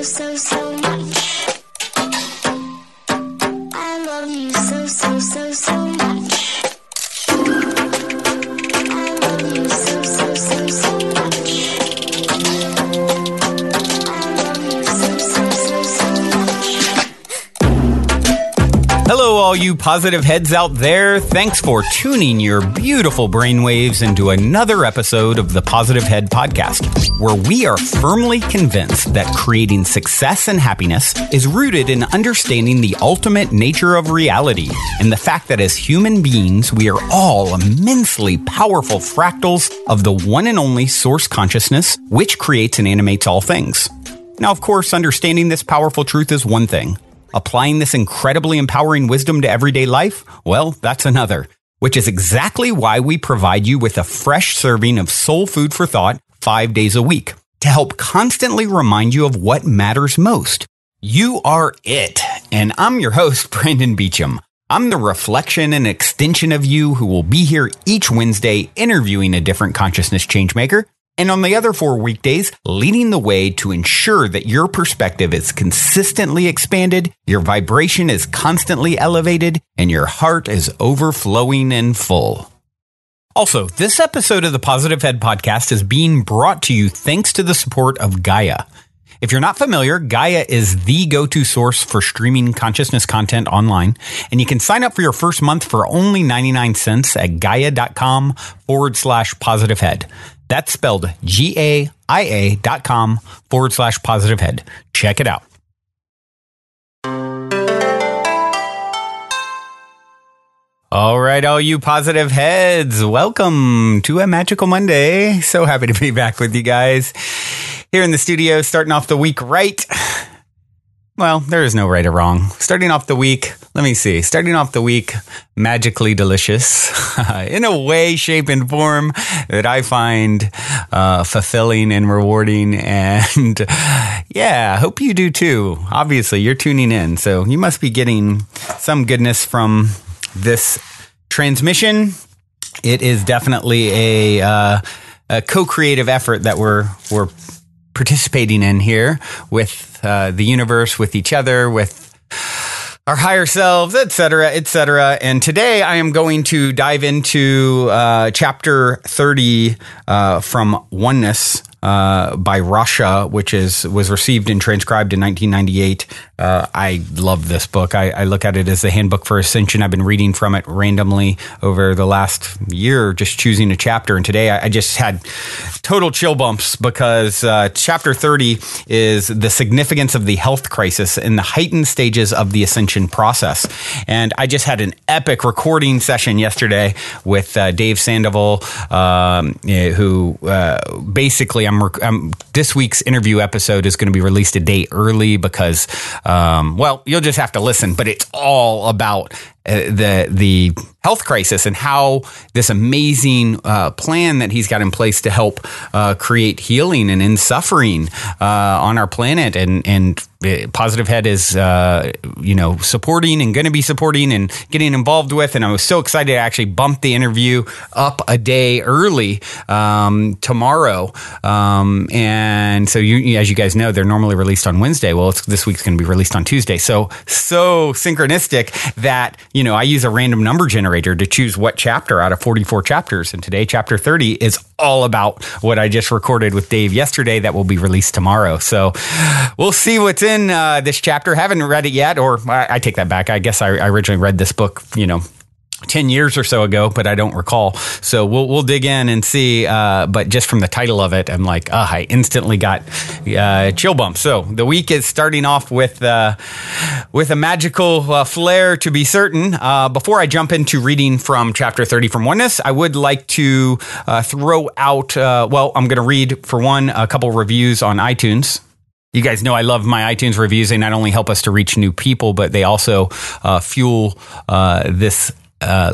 so much. I love you so much. I love you so much. I love you so much. Hello, all you positive heads out there. Thanks for tuning your beautiful brainwaves into another episode of the Positive Head Podcast, where we are firmly convinced that creating success and happiness is rooted in understanding the ultimate nature of reality and the fact that as human beings, we are all immensely powerful fractals of the one and only source consciousness, which creates and animates all things. Now, of course, understanding this powerful truth is one thing. Applying this incredibly empowering wisdom to everyday life? Well, that's another, which is exactly why we provide you with a fresh serving of soul food for thought 5 days a week to help constantly remind you of what matters most. You are it. And I'm your host, Brandon Beecham. I'm the reflection and extension of you who will be here each Wednesday interviewing a different consciousness changemaker. And on the other 4 weekdays, leading the way to ensure that your perspective is consistently expanded, your vibration is constantly elevated, and your heart is overflowing and full. Also, this episode of the Positive Head Podcast is being brought to you thanks to the support of Gaia. If you're not familiar, Gaia is the go-to source for streaming consciousness content online, and you can sign up for your first month for only 99 cents at gaia.com/positivehead. That's spelled GAIA.com/positivehead. Check it out. All right, all you positive heads, welcome to a magical Monday. So happy to be back with you guys here in the studio, starting off the week right. Well, there is no right or wrong. Starting off the week magically delicious in a way, shape, and form that I find fulfilling and rewarding. And yeah, hope you do too. Obviously, you're tuning in, so you must be getting some goodness from this transmission. It is definitely a co-creative effort that we're participating in here with the universe, with each other, with our higher selves, etc., etc. And today I am going to dive into chapter 30 from Oneness by Rasha, which was received and transcribed in 1998. I love this book. I look at it as the handbook for ascension. I've been reading from it randomly over the last year, just choosing a chapter. And today I just had total chill bumps because chapter 30 is the significance of the health crisis in the heightened stages of the ascension process. And I just had an epic recording session yesterday with Dave Sandoval, who basically this week's interview episode is going to be released a day early because, well, you'll just have to listen, but it's all about the health crisis and how this amazing plan that he's got in place to help create healing and end suffering on our planet. And Positive Head is, supporting and going to be supporting and getting involved with. And I was so excited to actually bump the interview up a day early tomorrow. And so, as you guys know, they're normally released on Wednesday. Well, this week's going to be released on Tuesday. So synchronistic that, I use a random number generator to choose what chapter out of 44 chapters. And today, chapter 30 is all about what I just recorded with Dave yesterday that will be released tomorrow. So we'll see what's in this chapter. Haven't read it yet, or I take that back. I guess I originally read this book, 10 years or so ago, but I don't recall. So we'll dig in and see. But just from the title of it, I'm like, I instantly got chill bumps. So the week is starting off with a magical flair, to be certain. Before I jump into reading from chapter 30 from Oneness, I would like to throw out, I'm going to read, for one, a couple reviews on iTunes. You guys know I love my iTunes reviews. They not only help us to reach new people, but they also fuel this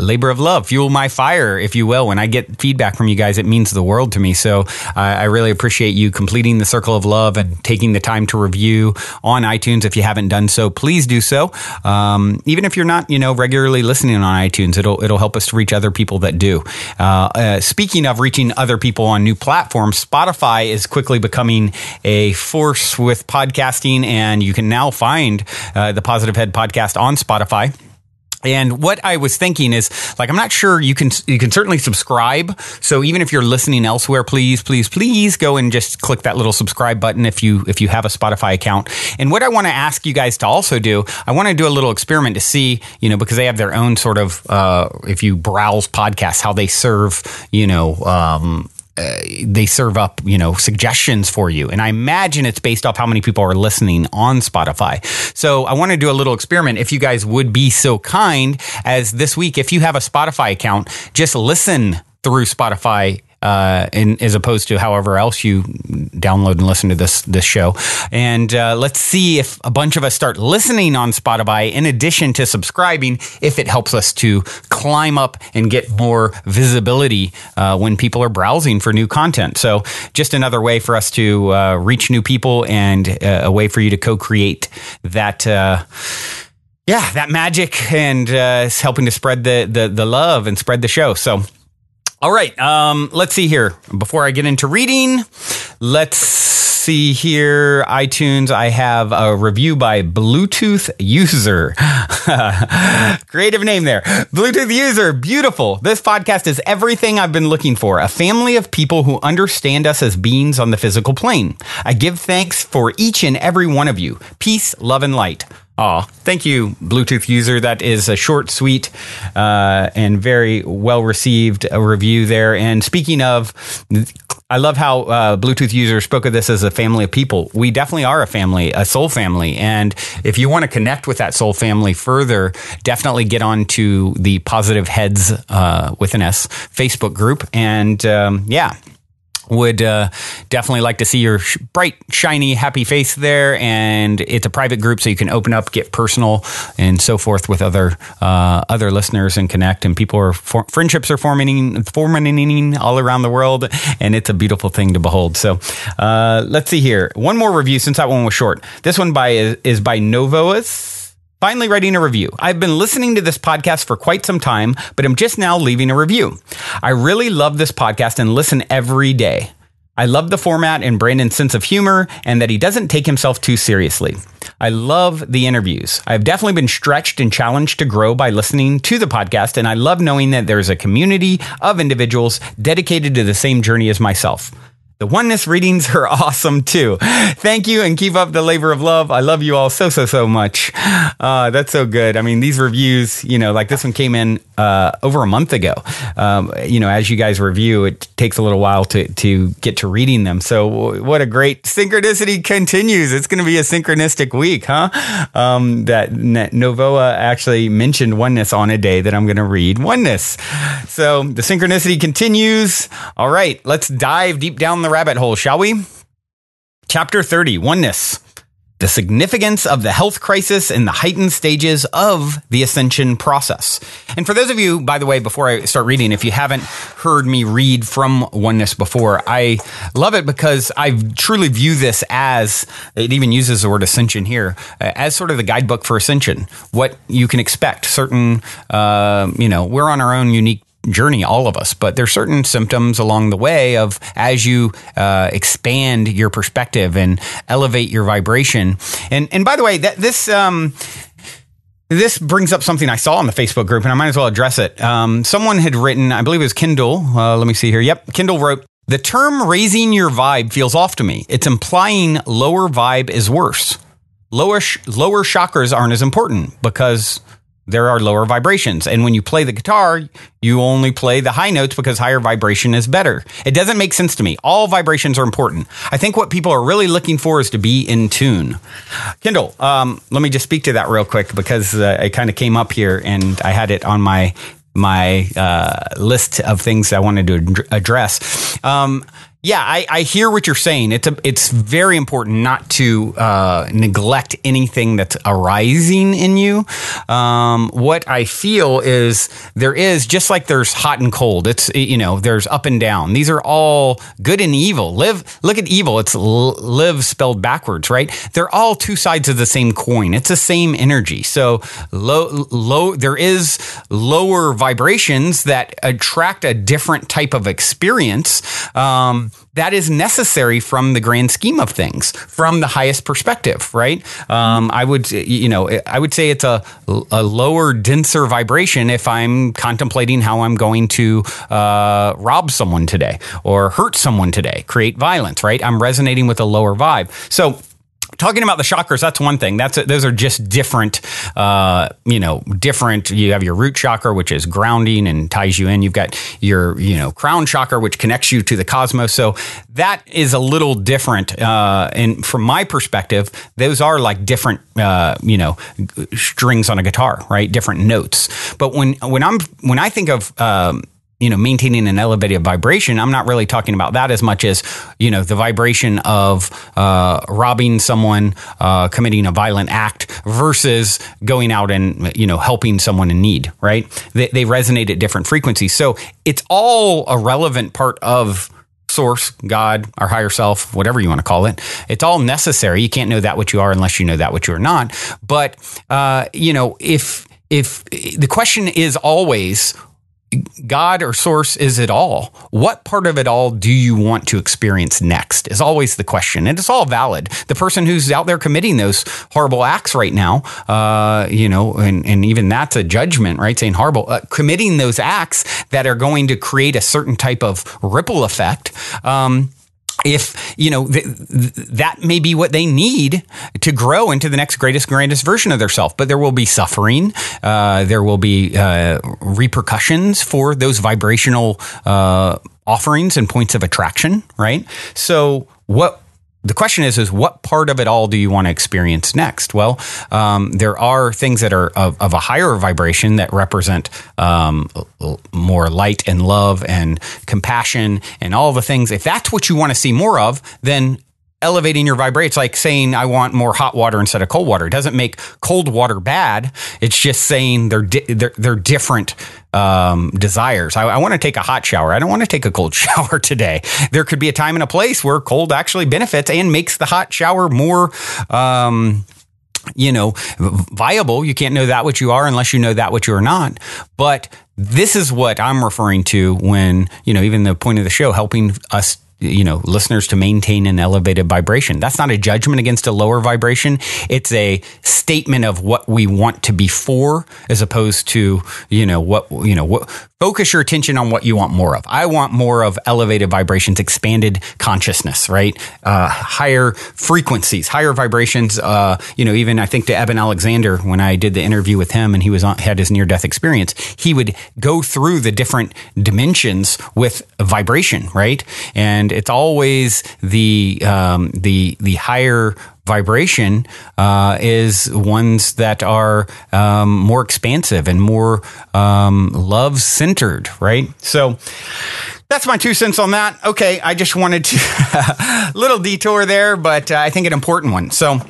labor of love, fuel my fire, if you will. When I get feedback from you guys, it means the world to me. So I really appreciate you completing the circle of love and taking the time to review on iTunes. If you haven't done so, please do so. Even if you're not, regularly listening on iTunes, it'll help us to reach other people that do. Speaking of reaching other people on new platforms, Spotify is quickly becoming a force with podcasting, and you can now find the Positive Head podcast on Spotify. And what I was thinking is, I'm not sure you can certainly subscribe. So even if you're listening elsewhere, please go and just click that little subscribe button if you have a Spotify account. And what I want to ask you guys to also do, I want to do a little experiment to see, because they have their own sort of, if you browse podcasts, how they serve, they serve up, suggestions for you. And I imagine it's based off how many people are listening on Spotify. So I want to do a little experiment. If you guys would be so kind as this week, if you have a Spotify account, just listen through Spotify as opposed to however else you download and listen to this show. And let's see if a bunch of us start listening on Spotify in addition to subscribing, if it helps us to climb up and get more visibility when people are browsing for new content. So just another way for us to reach new people, and a way for you to co-create that that magic, and helping to spread the love and spread the show. So all right, let's see here. Before I get into reading, let's see here. iTunes, I have a review by Bluetooth User. Creative name there. Bluetooth User, beautiful. This podcast is everything I've been looking for. A family of people who understand us as beings on the physical plane. I give thanks for each and every one of you. Peace, love, and light. Oh, thank you, Bluetooth User. That is a short, sweet, and very well-received review there. And speaking of, I love how Bluetooth User spoke of this as a family of people. We definitely are a family, a soul family. And if you want to connect with that soul family further, definitely get on to the Positive Heads with an S Facebook group. And would definitely like to see your bright, shiny, happy face there. And it's a private group, so you can open up, get personal, and so forth with other listeners and connect. And people are friendships are forming all around the world, and it's a beautiful thing to behold. So let's see here. One more review, since that one was short. This one is by Novoas. Finally writing a review. I've been listening to this podcast for quite some time, but I'm just now leaving a review. I really love this podcast and listen every day. I love the format and Brandon's sense of humor, and that he doesn't take himself too seriously. I love the interviews. I've definitely been stretched and challenged to grow by listening to the podcast, and I love knowing that there's a community of individuals dedicated to the same journey as myself. The Oneness readings are awesome too. Thank you, and keep up the labor of love. I love you all so much. That's so good. I mean, these reviews, like this one came in over a month ago. As you guys review, it takes a little while to get to reading them. So what a great synchronicity continues. It's going to be a synchronistic week, huh? That Novoa actually mentioned Oneness on a day that I'm going to read Oneness. So the synchronicity continues. All right, let's dive deep down the rabbit hole, shall we? Chapter 30, Oneness. The significance of the health crisis in the heightened stages of the ascension process. And for those of you, by the way, before I start reading, if you haven't heard me read from Oneness before, I love it because I truly view this as, it even uses the word ascension here, as sort of the guidebook for ascension. What you can expect. Certain, we're on our own unique journey, all of us, but there's certain symptoms along the way of as you expand your perspective and elevate your vibration. And by the way, this brings up something I saw on the Facebook group, and I might as well address it. Someone had written, I believe it was Kindle. Let me see here. Yep, Kindle wrote, "The term raising your vibe feels off to me. It's implying lower vibe is worse. Lower chakras aren't as important because there are lower vibrations. And when you play the guitar, you only play the high notes because higher vibration is better. It doesn't make sense to me. All vibrations are important. I think what people are really looking for is to be in tune." Kindle, let me just speak to that real quick because it kind of came up here and I had it on my list of things I wanted to address. Yeah, I hear what you're saying. It's very important not to neglect anything that's arising in you. What I feel is there is, just like there's hot and cold. It's, there's up and down. These are all good and evil. Look at evil. It's live spelled backwards, right? They're all two sides of the same coin. It's the same energy. So there is lower vibrations that attract a different type of experience. That is necessary from the grand scheme of things, from the highest perspective, right? I would say it's a lower, denser vibration if I'm contemplating how I'm going to rob someone today or hurt someone today, create violence, right? I'm resonating with a lower vibe. So, talking about the chakras, that's one thing. Those are just different, different. You have your root chakra, which is grounding and ties you in. You've got your, crown chakra, which connects you to the cosmos. So that is a little different. And from my perspective, those are like different, strings on a guitar, right? Different notes. But when I think of, maintaining an elevated vibration, I'm not really talking about that as much as, the vibration of robbing someone, committing a violent act versus going out and, helping someone in need, right? They resonate at different frequencies. So it's all a relevant part of source, God, our higher self, whatever you want to call it. It's all necessary. You can't know that what you are unless you know that what you are not. But, if the question is always, God or source is it all? What part of it all do you want to experience next is always the question. And it's all valid. The person who's out there committing those horrible acts right now, and even that's a judgment, right? Saying horrible, committing those acts that are going to create a certain type of ripple effect. If, that may be what they need to grow into the next grandest version of themselves. But there will be suffering. There will be repercussions for those vibrational offerings and points of attraction, right? So the question is what part of it all do you want to experience next? Well, there are things that are of a higher vibration that represent more light and love and compassion and all the things. If that's what you want to see more of, then elevating your vibration. It's like saying, I want more hot water instead of cold water. It doesn't make cold water bad. It's just saying they're different desires. I want to take a hot shower. I don't want to take a cold shower today. There could be a time and a place where cold actually benefits and makes the hot shower more viable. You can't know that what you are unless you know that what you are not. But this is what I'm referring to when, even the point of the show, helping us, listeners to maintain an elevated vibration. That's not a judgment against a lower vibration. It's a statement of what we want to be for, as opposed to, focus your attention on what you want more of. I want more of elevated vibrations, expanded consciousness, right? Higher frequencies, higher vibrations. Even I think to Eben Alexander, when I did the interview with him and he had his near-death experience, he would go through the different dimensions with vibration, right? And it's always the higher vibration is ones that are more expansive and more love-centered, right? So that's my 2 cents on that. Okay, I just wanted to little detour there, but I think an important one. So.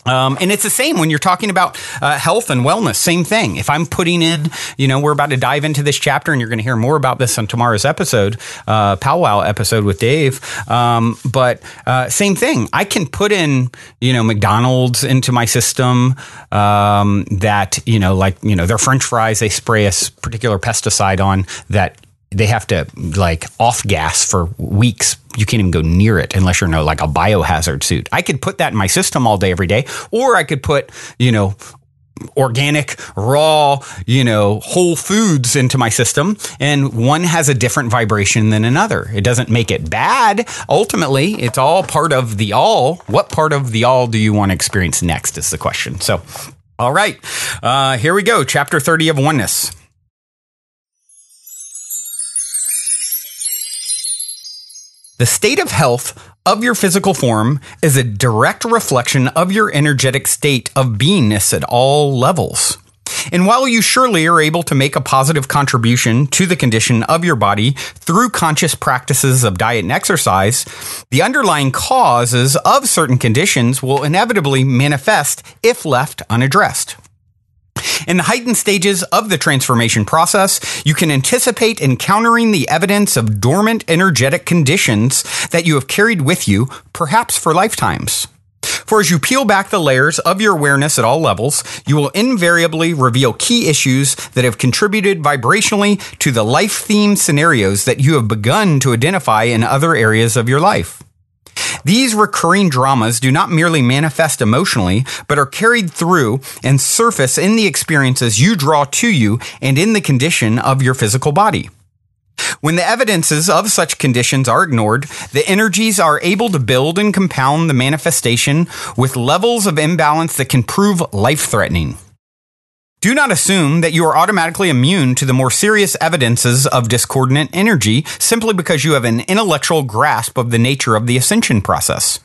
And it's the same when you're talking about health and wellness. Same thing. If I'm putting in, we're about to dive into this chapter, and you're going to hear more about this on tomorrow's episode, powwow episode with Dave. But same thing. I can put in, McDonald's into my system. That their French fries, they spray a particular pesticide on that. They have to off gas for weeks. You can't even go near it unless you're in a biohazard suit. I could put that in my system all day, every day, or I could put, organic, raw, whole foods into my system, and one has a different vibration than another. It doesn't make it bad. Ultimately, it's all part of the all. What part of the all do you want to experience next is the question. So, all right, here we go. Chapter 30 of Oneness. The state of health of your physical form is a direct reflection of your energetic state of beingness at all levels. And while you surely are able to make a positive contribution to the condition of your body through conscious practices of diet and exercise, the underlying causes of certain conditions will inevitably manifest if left unaddressed. In the heightened stages of the transformation process, you can anticipate encountering the evidence of dormant energetic conditions that you have carried with you, perhaps for lifetimes. For as you peel back the layers of your awareness at all levels, you will invariably reveal key issues that have contributed vibrationally to the life-themed scenarios that you have begun to identify in other areas of your life. These recurring dramas do not merely manifest emotionally, but are carried through and surface in the experiences you draw to you and in the condition of your physical body. When the evidences of such conditions are ignored, the energies are able to build and compound the manifestation with levels of imbalance that can prove life-threatening. Do not assume that you are automatically immune to the more serious evidences of discordant energy simply because you have an intellectual grasp of the nature of the ascension process.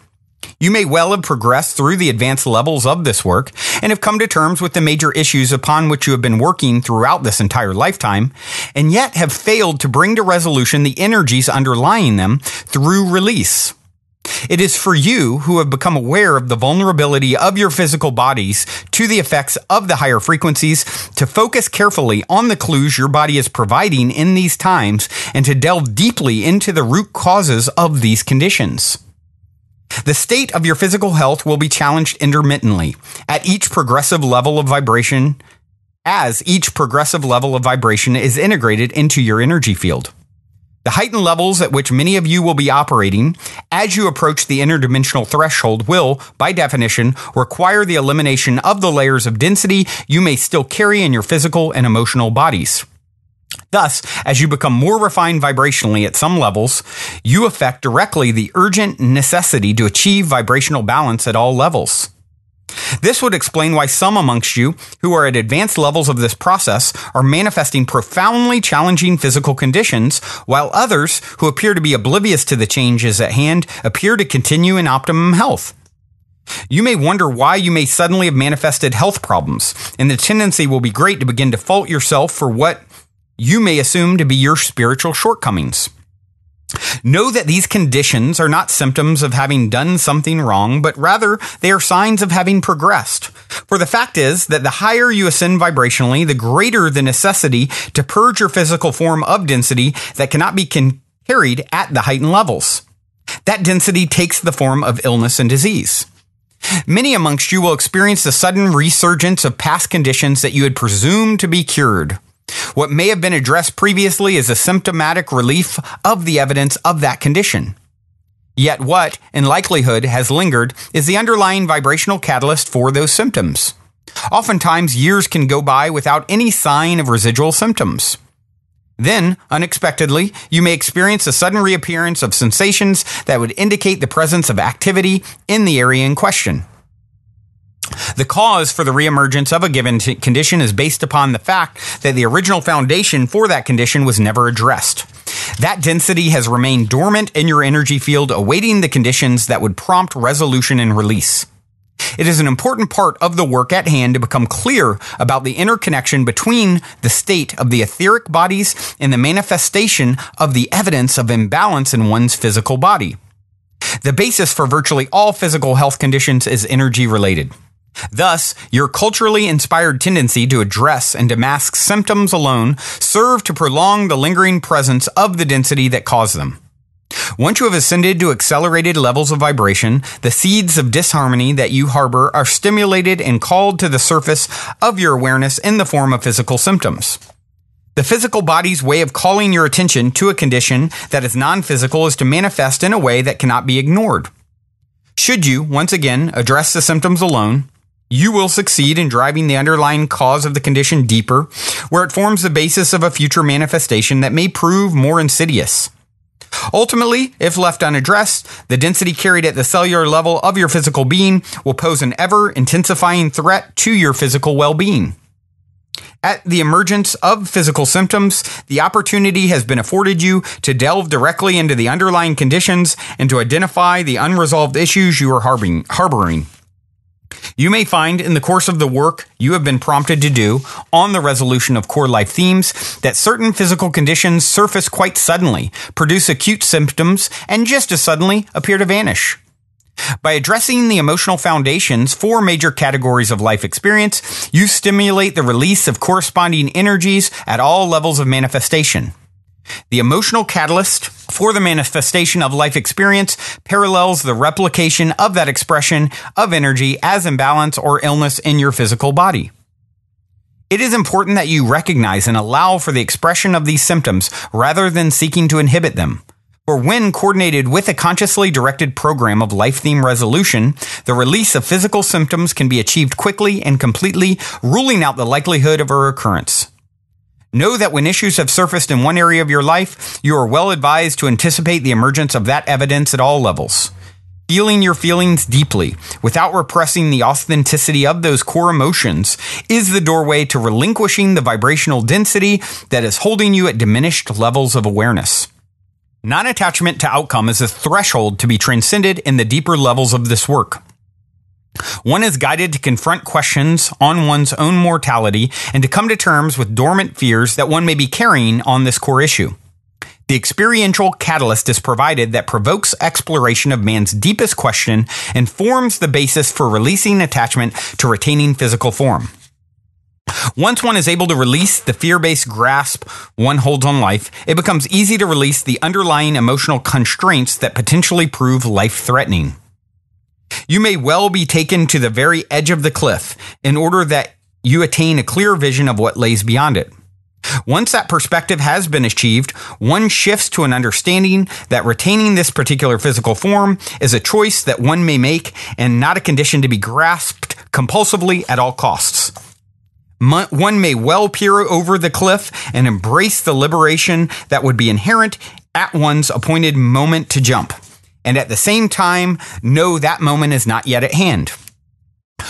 You may well have progressed through the advanced levels of this work and have come to terms with the major issues upon which you have been working throughout this entire lifetime, and yet have failed to bring to resolution the energies underlying them through release. It is for you who have become aware of the vulnerability of your physical bodies to the effects of the higher frequencies to focus carefully on the clues your body is providing in these times and to delve deeply into the root causes of these conditions. The state of your physical health will be challenged intermittently at each progressive level of vibration, as each progressive level of vibration is integrated into your energy field. The heightened levels at which many of you will be operating as you approach the interdimensional threshold will, by definition, require the elimination of the layers of density you may still carry in your physical and emotional bodies. Thus, as you become more refined vibrationally at some levels, you affect directly the urgent necessity to achieve vibrational balance at all levels. This would explain why some amongst you who are at advanced levels of this process are manifesting profoundly challenging physical conditions, while others who appear to be oblivious to the changes at hand appear to continue in optimum health. You may wonder why you may suddenly have manifested health problems, and the tendency will be great to begin to fault yourself for what you may assume to be your spiritual shortcomings. Know that these conditions are not symptoms of having done something wrong, but rather they are signs of having progressed. For the fact is that the higher you ascend vibrationally, the greater the necessity to purge your physical form of density that cannot be carried at the heightened levels. That density takes the form of illness and disease. Many amongst you will experience the sudden resurgence of past conditions that you had presumed to be cured. What may have been addressed previously is a symptomatic relief of the evidence of that condition. Yet what, in likelihood, has lingered is the underlying vibrational catalyst for those symptoms. Oftentimes, years can go by without any sign of residual symptoms. Then, unexpectedly, you may experience a sudden reappearance of sensations that would indicate the presence of activity in the area in question. The cause for the reemergence of a given condition is based upon the fact that the original foundation for that condition was never addressed. That density has remained dormant in your energy field, awaiting the conditions that would prompt resolution and release. It is an important part of the work at hand to become clear about the interconnection between the state of the etheric bodies and the manifestation of the evidence of imbalance in one's physical body. The basis for virtually all physical health conditions is energy related. Thus, your culturally inspired tendency to address and to mask symptoms alone serve to prolong the lingering presence of the density that caused them. Once you have ascended to accelerated levels of vibration, the seeds of disharmony that you harbor are stimulated and called to the surface of your awareness in the form of physical symptoms. The physical body's way of calling your attention to a condition that is non-physical is to manifest in a way that cannot be ignored. Should you, once again, address the symptoms alone, you will succeed in driving the underlying cause of the condition deeper, where it forms the basis of a future manifestation that may prove more insidious. Ultimately, if left unaddressed, the density carried at the cellular level of your physical being will pose an ever-intensifying threat to your physical well-being. At the emergence of physical symptoms, the opportunity has been afforded you to delve directly into the underlying conditions and to identify the unresolved issues you are harboring. You may find in the course of the work you have been prompted to do on the resolution of core life themes that certain physical conditions surface quite suddenly, produce acute symptoms, and just as suddenly appear to vanish. By addressing the emotional foundations for major categories of life experience, you stimulate the release of corresponding energies at all levels of manifestation. The emotional catalyst for the manifestation of life experience parallels the replication of that expression of energy as imbalance or illness in your physical body. It is important that you recognize and allow for the expression of these symptoms rather than seeking to inhibit them. For when coordinated with a consciously directed program of life theme resolution, the release of physical symptoms can be achieved quickly and completely, ruling out the likelihood of a recurrence. Know that when issues have surfaced in one area of your life, you are well advised to anticipate the emergence of that evidence at all levels. Feeling your feelings deeply, without repressing the authenticity of those core emotions, is the doorway to relinquishing the vibrational density that is holding you at diminished levels of awareness. Non-attachment to outcome is a threshold to be transcended in the deeper levels of this work. One is guided to confront questions on one's own mortality and to come to terms with dormant fears that one may be carrying on this core issue. The experiential catalyst is provided that provokes exploration of man's deepest question and forms the basis for releasing attachment to retaining physical form. Once one is able to release the fear-based grasp one holds on life, it becomes easy to release the underlying emotional constraints that potentially prove life-threatening. You may well be taken to the very edge of the cliff in order that you attain a clear vision of what lays beyond it. Once that perspective has been achieved, one shifts to an understanding that retaining this particular physical form is a choice that one may make and not a condition to be grasped compulsively at all costs. One may well peer over the cliff and embrace the liberation that would be inherent at one's appointed moment to jump, and at the same time know that moment is not yet at hand.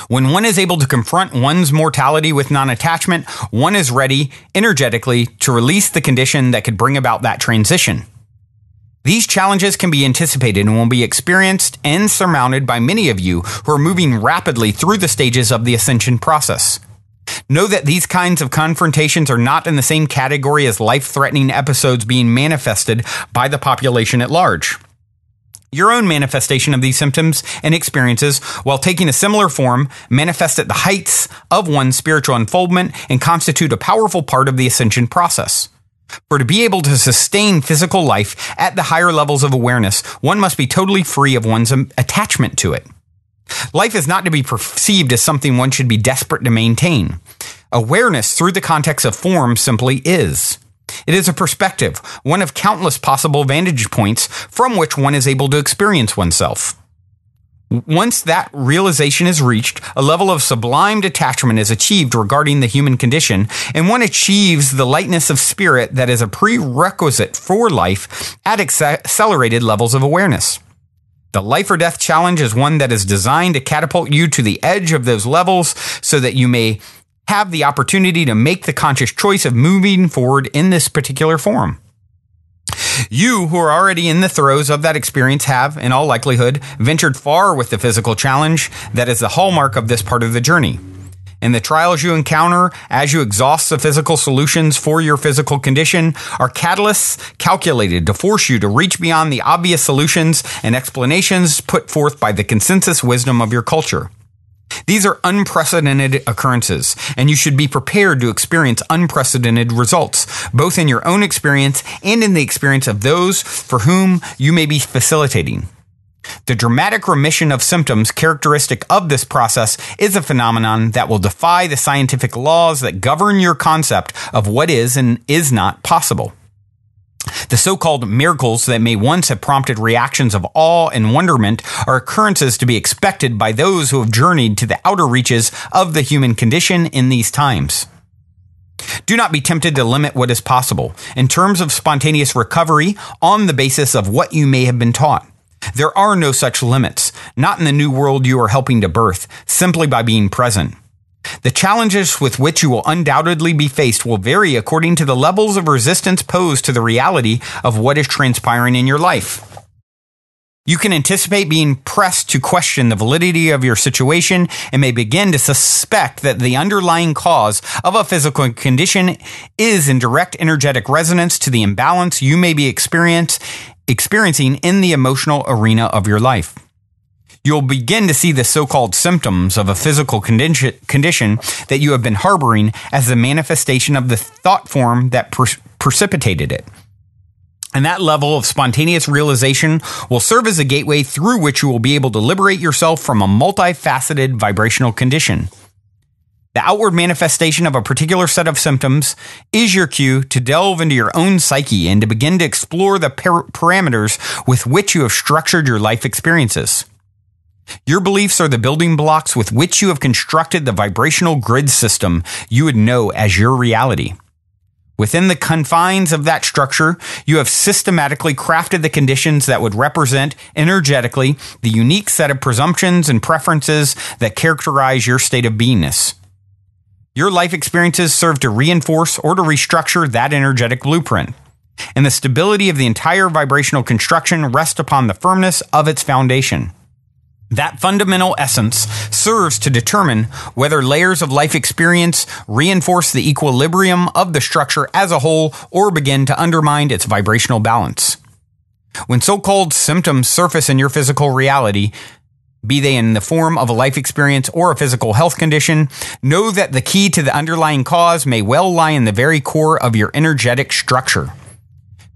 When one is able to confront one's mortality with non-attachment, one is ready, energetically, to release the condition that could bring about that transition. These challenges can be anticipated and will be experienced and surmounted by many of you who are moving rapidly through the stages of the ascension process. Know that these kinds of confrontations are not in the same category as life-threatening episodes being manifested by the population at large. Your own manifestation of these symptoms and experiences, while taking a similar form, manifest at the heights of one's spiritual unfoldment and constitute a powerful part of the ascension process. For to be able to sustain physical life at the higher levels of awareness, one must be totally free of one's attachment to it. Life is not to be perceived as something one should be desperate to maintain. Awareness through the context of form simply is. It is a perspective, one of countless possible vantage points from which one is able to experience oneself. Once that realization is reached, a level of sublime detachment is achieved regarding the human condition, and one achieves the lightness of spirit that is a prerequisite for life at accelerated levels of awareness. The life or death challenge is one that is designed to catapult you to the edge of those levels so that you may have the opportunity to make the conscious choice of moving forward in this particular form. You who are already in the throes of that experience have, in all likelihood, ventured far with the physical challenge that is the hallmark of this part of the journey. And the trials you encounter as you exhaust the physical solutions for your physical condition are catalysts calculated to force you to reach beyond the obvious solutions and explanations put forth by the consensus wisdom of your culture. These are unprecedented occurrences, and you should be prepared to experience unprecedented results, both in your own experience and in the experience of those for whom you may be facilitating. The dramatic remission of symptoms characteristic of this process is a phenomenon that will defy the scientific laws that govern your concept of what is and is not possible. The so-called miracles that may once have prompted reactions of awe and wonderment are occurrences to be expected by those who have journeyed to the outer reaches of the human condition in these times. Do not be tempted to limit what is possible in terms of spontaneous recovery on the basis of what you may have been taught. There are no such limits, not in the new world you are helping to birth, simply by being present. The challenges with which you will undoubtedly be faced will vary according to the levels of resistance posed to the reality of what is transpiring in your life. You can anticipate being pressed to question the validity of your situation and may begin to suspect that the underlying cause of a physical condition is in direct energetic resonance to the imbalance you may be experiencing in the emotional arena of your life. You'll begin to see the so-called symptoms of a physical condition that you have been harboring as the manifestation of the thought form that precipitated it. And that level of spontaneous realization will serve as a gateway through which you will be able to liberate yourself from a multifaceted vibrational condition. The outward manifestation of a particular set of symptoms is your cue to delve into your own psyche and to begin to explore the parameters with which you have structured your life experiences. Your beliefs are the building blocks with which you have constructed the vibrational grid system you would know as your reality. Within the confines of that structure, you have systematically crafted the conditions that would represent energetically the unique set of presumptions and preferences that characterize your state of beingness. Your life experiences serve to reinforce or to restructure that energetic blueprint, and the stability of the entire vibrational construction rests upon the firmness of its foundation. That fundamental essence serves to determine whether layers of life experience reinforce the equilibrium of the structure as a whole or begin to undermine its vibrational balance. When so-called symptoms surface in your physical reality, be they in the form of a life experience or a physical health condition, know that the key to the underlying cause may well lie in the very core of your energetic structure.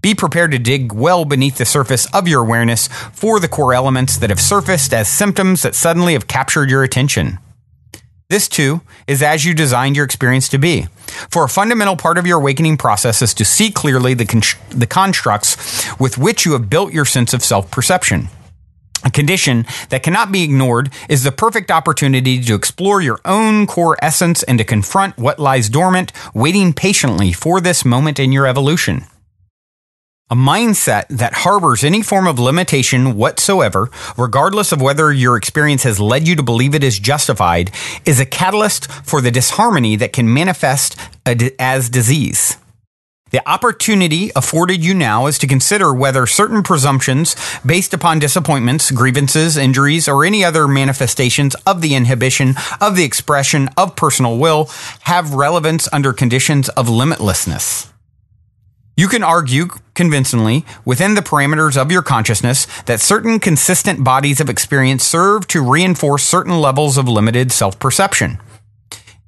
Be prepared to dig well beneath the surface of your awareness for the core elements that have surfaced as symptoms that suddenly have captured your attention. This, too, is as you designed your experience to be. For a fundamental part of your awakening process is to see clearly the constructs with which you have built your sense of self-perception. A condition that cannot be ignored is the perfect opportunity to explore your own core essence and to confront what lies dormant, waiting patiently for this moment in your evolution. A mindset that harbors any form of limitation whatsoever, regardless of whether your experience has led you to believe it is justified, is a catalyst for the disharmony that can manifest as disease. The opportunity afforded you now is to consider whether certain presumptions based upon disappointments, grievances, injuries, or any other manifestations of the inhibition of the expression of personal will have relevance under conditions of limitlessness. You can argue convincingly within the parameters of your consciousness that certain consistent bodies of experience serve to reinforce certain levels of limited self-perception.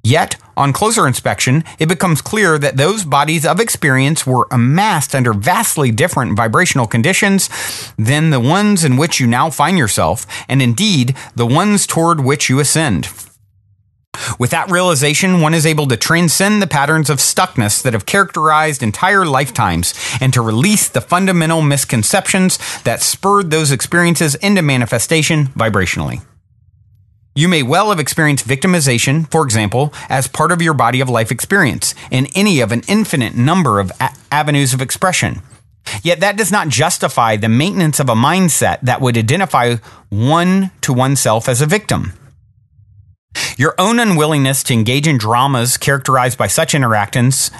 Yet, on closer inspection, it becomes clear that those bodies of experience were amassed under vastly different vibrational conditions than the ones in which you now find yourself, and indeed, the ones toward which you ascend. With that realization, one is able to transcend the patterns of stuckness that have characterized entire lifetimes and to release the fundamental misconceptions that spurred those experiences into manifestation vibrationally. You may well have experienced victimization, for example, as part of your body of life experience in any of an infinite number of avenues of expression. Yet that does not justify the maintenance of a mindset that would identify one to oneself as a victim. Your own unwillingness to engage in dramas characterized by such interactions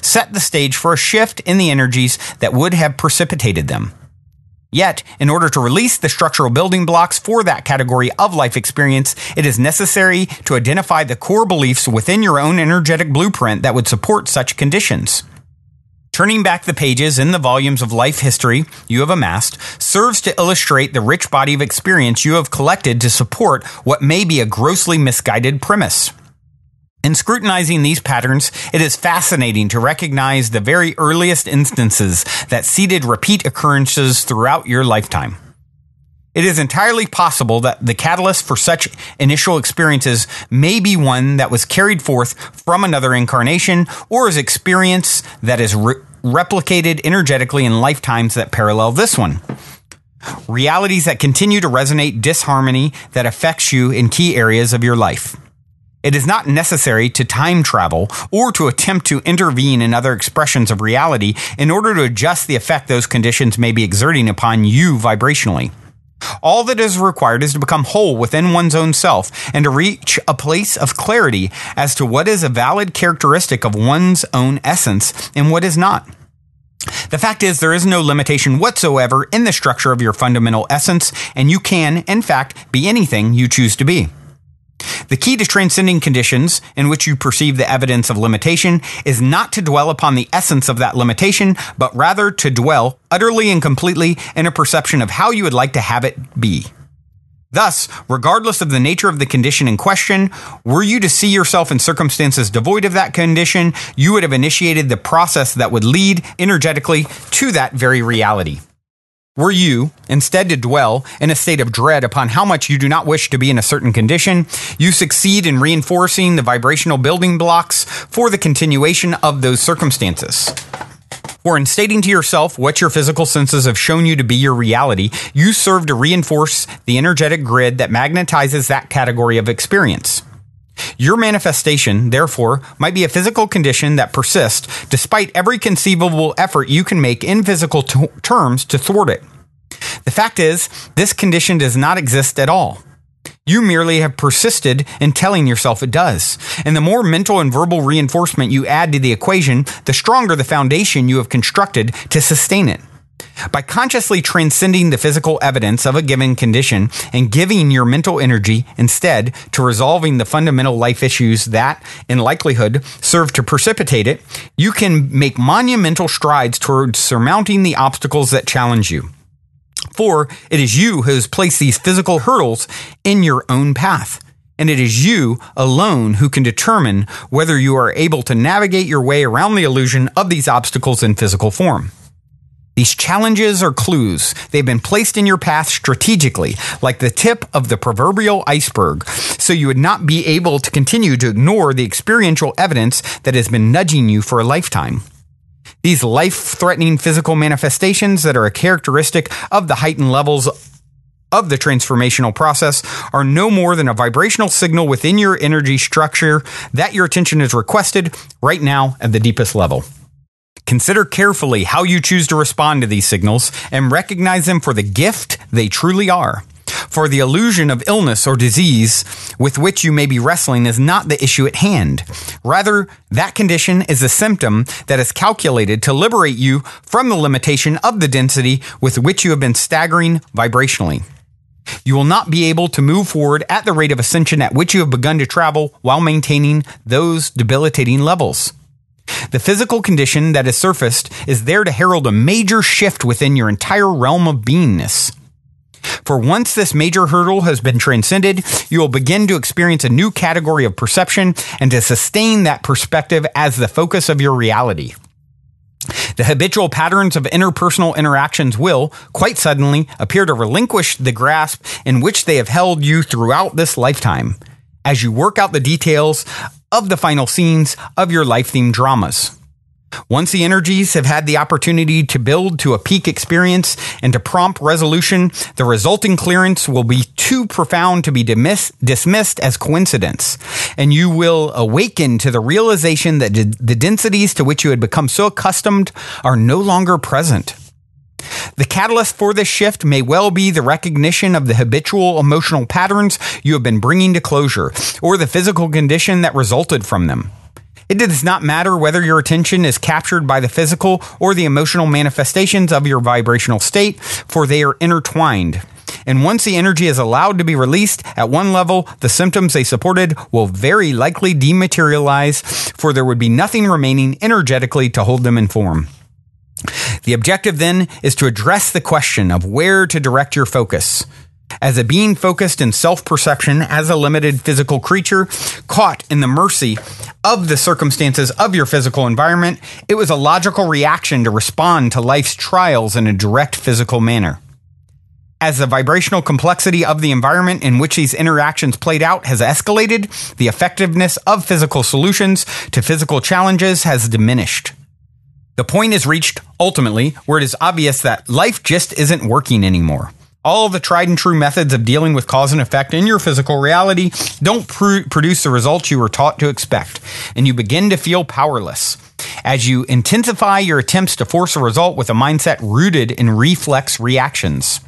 set the stage for a shift in the energies that would have precipitated them. Yet, in order to release the structural building blocks for that category of life experience, it is necessary to identify the core beliefs within your own energetic blueprint that would support such conditions. Turning back the pages in the volumes of life history you have amassed serves to illustrate the rich body of experience you have collected to support what may be a grossly misguided premise. In scrutinizing these patterns, it is fascinating to recognize the very earliest instances that seeded repeat occurrences throughout your lifetime. It is entirely possible that the catalyst for such initial experiences may be one that was carried forth from another incarnation or is experience that is replicated energetically in lifetimes that parallel this one. Realities that continue to resonate disharmony that affects you in key areas of your life. It is not necessary to time travel or to attempt to intervene in other expressions of reality in order to adjust the effect those conditions may be exerting upon you vibrationally. All that is required is to become whole within one's own self and to reach a place of clarity as to what is a valid characteristic of one's own essence and what is not. The fact is, there is no limitation whatsoever in the structure of your fundamental essence, and you can, in fact, be anything you choose to be. The key to transcending conditions in which you perceive the evidence of limitation is not to dwell upon the essence of that limitation, but rather to dwell utterly and completely in a perception of how you would like to have it be. Thus, regardless of the nature of the condition in question, were you to see yourself in circumstances devoid of that condition, you would have initiated the process that would lead energetically to that very reality. Were you, instead, to dwell in a state of dread upon how much you do not wish to be in a certain condition, you succeed in reinforcing the vibrational building blocks for the continuation of those circumstances. Or in stating to yourself what your physical senses have shown you to be your reality, you serve to reinforce the energetic grid that magnetizes that category of experience. Your manifestation, therefore, might be a physical condition that persists despite every conceivable effort you can make in physical terms to thwart it. The fact is, this condition does not exist at all. You merely have persisted in telling yourself it does. And the more mental and verbal reinforcement you add to the equation, the stronger the foundation you have constructed to sustain it. By consciously transcending the physical evidence of a given condition and giving your mental energy instead to resolving the fundamental life issues that, in likelihood, serve to precipitate it, you can make monumental strides towards surmounting the obstacles that challenge you. For it is you who has placed these physical hurdles in your own path. And it is you alone who can determine whether you are able to navigate your way around the illusion of these obstacles in physical form. These challenges are clues. They've been placed in your path strategically, like the tip of the proverbial iceberg, so you would not be able to continue to ignore the experiential evidence that has been nudging you for a lifetime. These life-threatening physical manifestations that are a characteristic of the heightened levels of the transformational process are no more than a vibrational signal within your energy structure that your attention is requested right now at the deepest level. Consider carefully how you choose to respond to these signals and recognize them for the gift they truly are. For the illusion of illness or disease with which you may be wrestling is not the issue at hand. Rather, that condition is a symptom that is calculated to liberate you from the limitation of the density with which you have been staggering vibrationally. You will not be able to move forward at the rate of ascension at which you have begun to travel while maintaining those debilitating levels. The physical condition that has surfaced is there to herald a major shift within your entire realm of beingness. For once this major hurdle has been transcended, you will begin to experience a new category of perception and to sustain that perspective as the focus of your reality. The habitual patterns of interpersonal interactions will, quite suddenly, appear to relinquish the grasp in which they have held you throughout this lifetime, as you work out the details of the final scenes of your life-themed dramas. Once the energies have had the opportunity to build to a peak experience and to prompt resolution, the resulting clearance will be too profound to be dismissed as coincidence, and you will awaken to the realization that the densities to which you had become so accustomed are no longer present. The catalyst for this shift may well be the recognition of the habitual emotional patterns you have been bringing to closure, or the physical condition that resulted from them. It does not matter whether your attention is captured by the physical or the emotional manifestations of your vibrational state, for they are intertwined. And once the energy is allowed to be released at one level, the symptoms they supported will very likely dematerialize, for there would be nothing remaining energetically to hold them in form. The objective then is to address the question of where to direct your focus. As a being focused in self-perception as a limited physical creature, caught in the mercy of the circumstances of your physical environment, it was a logical reaction to respond to life's trials in a direct physical manner. As the vibrational complexity of the environment in which these interactions played out has escalated, the effectiveness of physical solutions to physical challenges has diminished. The point is reached, ultimately, where it is obvious that life just isn't working anymore. All the tried and true methods of dealing with cause and effect in your physical reality don't produce the results you were taught to expect, and you begin to feel powerless. As you intensify your attempts to force a result with a mindset rooted in reflex reactions.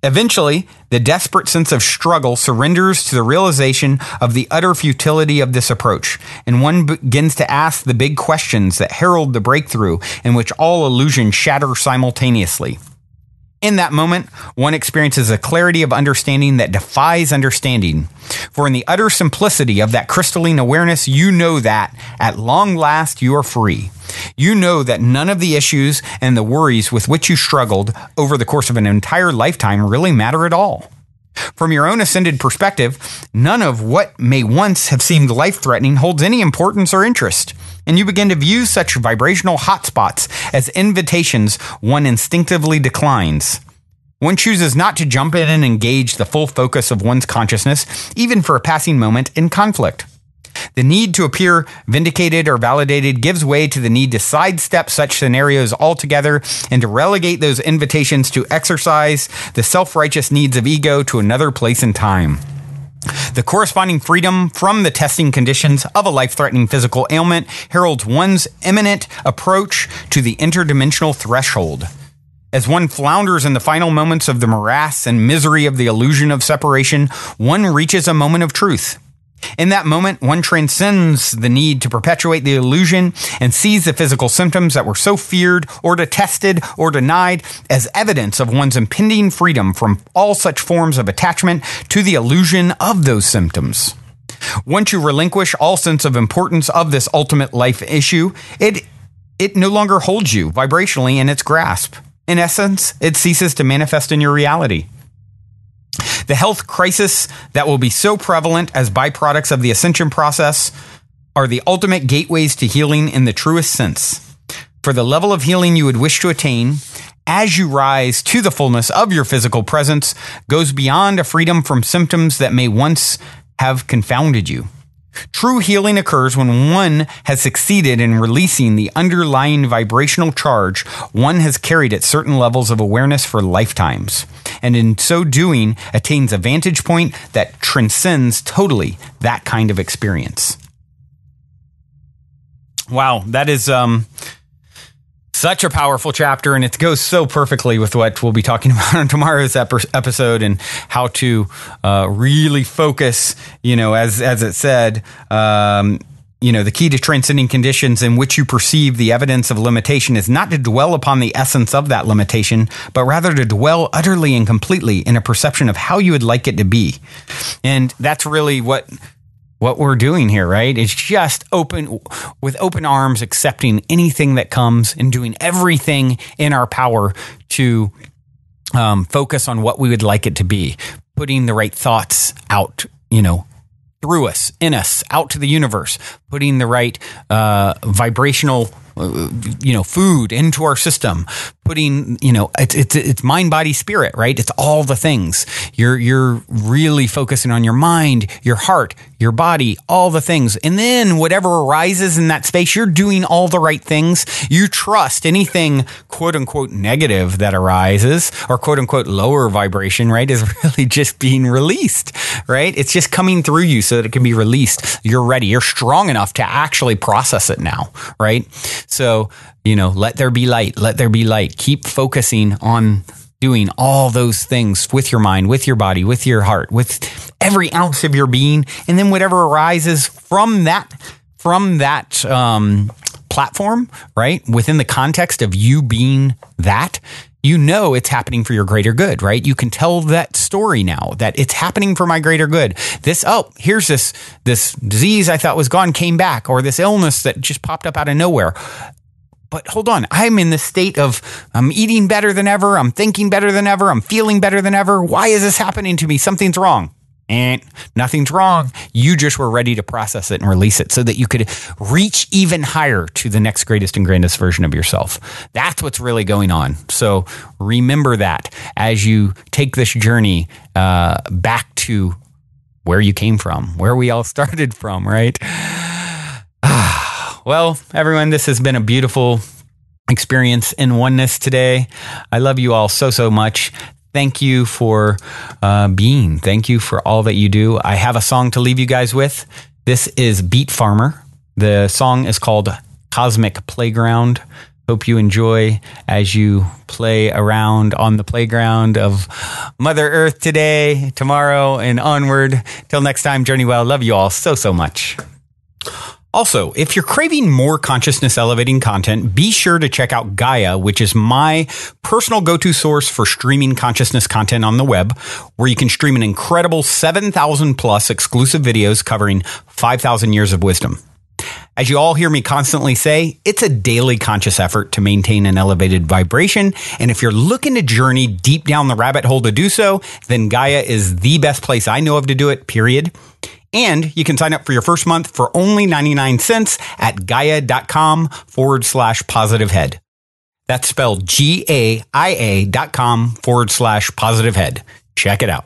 Eventually, the desperate sense of struggle surrenders to the realization of the utter futility of this approach, and one begins to ask the big questions that herald the breakthrough in which all illusions shatter simultaneously. In that moment, one experiences a clarity of understanding that defies understanding. For in the utter simplicity of that crystalline awareness, you know that, at long last, you are free. You know that none of the issues and the worries with which you struggled over the course of an entire lifetime really matter at all. From your own ascended perspective, none of what may once have seemed life-threatening holds any importance or interest, and you begin to view such vibrational hotspots as invitations one instinctively declines. One chooses not to jump in and engage the full focus of one's consciousness, even for a passing moment in conflict. The need to appear vindicated or validated gives way to the need to sidestep such scenarios altogether and to relegate those invitations to exercise the self-righteous needs of ego to another place and time. The corresponding freedom from the testing conditions of a life-threatening physical ailment heralds one's imminent approach to the interdimensional threshold. As one flounders in the final moments of the morass and misery of the illusion of separation, one reaches a moment of truth. In that moment, one transcends the need to perpetuate the illusion and sees the physical symptoms that were so feared or detested or denied as evidence of one's impending freedom from all such forms of attachment to the illusion of those symptoms. Once you relinquish all sense of importance of this ultimate life issue, it no longer holds you vibrationally in its grasp. In essence, it ceases to manifest in your reality. The health crisis that will be so prevalent as byproducts of the ascension process are the ultimate gateways to healing in the truest sense. For the level of healing you would wish to attain, as you rise to the fullness of your physical presence, goes beyond a freedom from symptoms that may once have confounded you. True healing occurs when one has succeeded in releasing the underlying vibrational charge one has carried at certain levels of awareness for lifetimes, and in so doing attains a vantage point that transcends totally that kind of experience. Wow, that is such a powerful chapter, and it goes so perfectly with what we'll be talking about on tomorrow's episode and how to really focus, as it said, the key to transcending conditions in which you perceive the evidence of limitation is not to dwell upon the essence of that limitation, but rather to dwell utterly and completely in a perception of how you would like it to be. And that's really what we're doing here, right? It's just with open arms, accepting anything that comes and doing everything in our power to focus on what we would like it to be, putting the right thoughts out, through us, in us, out to the universe, putting the right vibrational food into our system, putting, it's mind, body, spirit, right? It's all the things. You're really focusing on your mind, your heart, your body, all the things. And then whatever arises in that space, you're doing all the right things. You trust anything quote unquote negative that arises or quote unquote lower vibration, right? Is really just being released, right? It's just coming through you so that it can be released. You're ready. You're strong enough to actually process it now, right? So, let there be light. Let there be light. Keep focusing on doing all those things with your mind, with your body, with your heart, with every ounce of your being. And then whatever arises from that platform, right? Within the context of you being that, it's happening for your greater good, right? You can tell that story now that it's happening for my greater good. Here's this disease I thought was gone came back, or this illness that just popped up out of nowhere. But hold on, I'm in this state of, I'm eating better than ever. I'm thinking better than ever. I'm feeling better than ever. Why is this happening to me? Something's wrong. And nothing's wrong. You just were ready to process it and release it so that you could reach even higher to the next greatest and grandest version of yourself. That's what's really going on. So remember that as you take this journey back to where you came from, where we all started from, right? Well, everyone, this has been a beautiful experience in oneness today. I love you all so, so much. Thank you for being. Thank you for all that you do. I have a song to leave you guys with. This is Beat Farmer. The song is called Cosmic Playground. Hope you enjoy as you play around on the playground of Mother Earth today, tomorrow, and onward. Till next time, journey well. Love you all so, so much. Also, if you're craving more consciousness elevating content, be sure to check out Gaia, which is my personal go-to source for streaming consciousness content on the web, where you can stream an incredible 7,000 plus exclusive videos covering 5,000 years of wisdom. As you all hear me constantly say, it's a daily conscious effort to maintain an elevated vibration. And if you're looking to journey deep down the rabbit hole to do so, then Gaia is the best place I know of to do it, period. And you can sign up for your first month for only 99 cents at gaia.com/positivehead. That's spelled GAIA.com/positivehead. Check it out.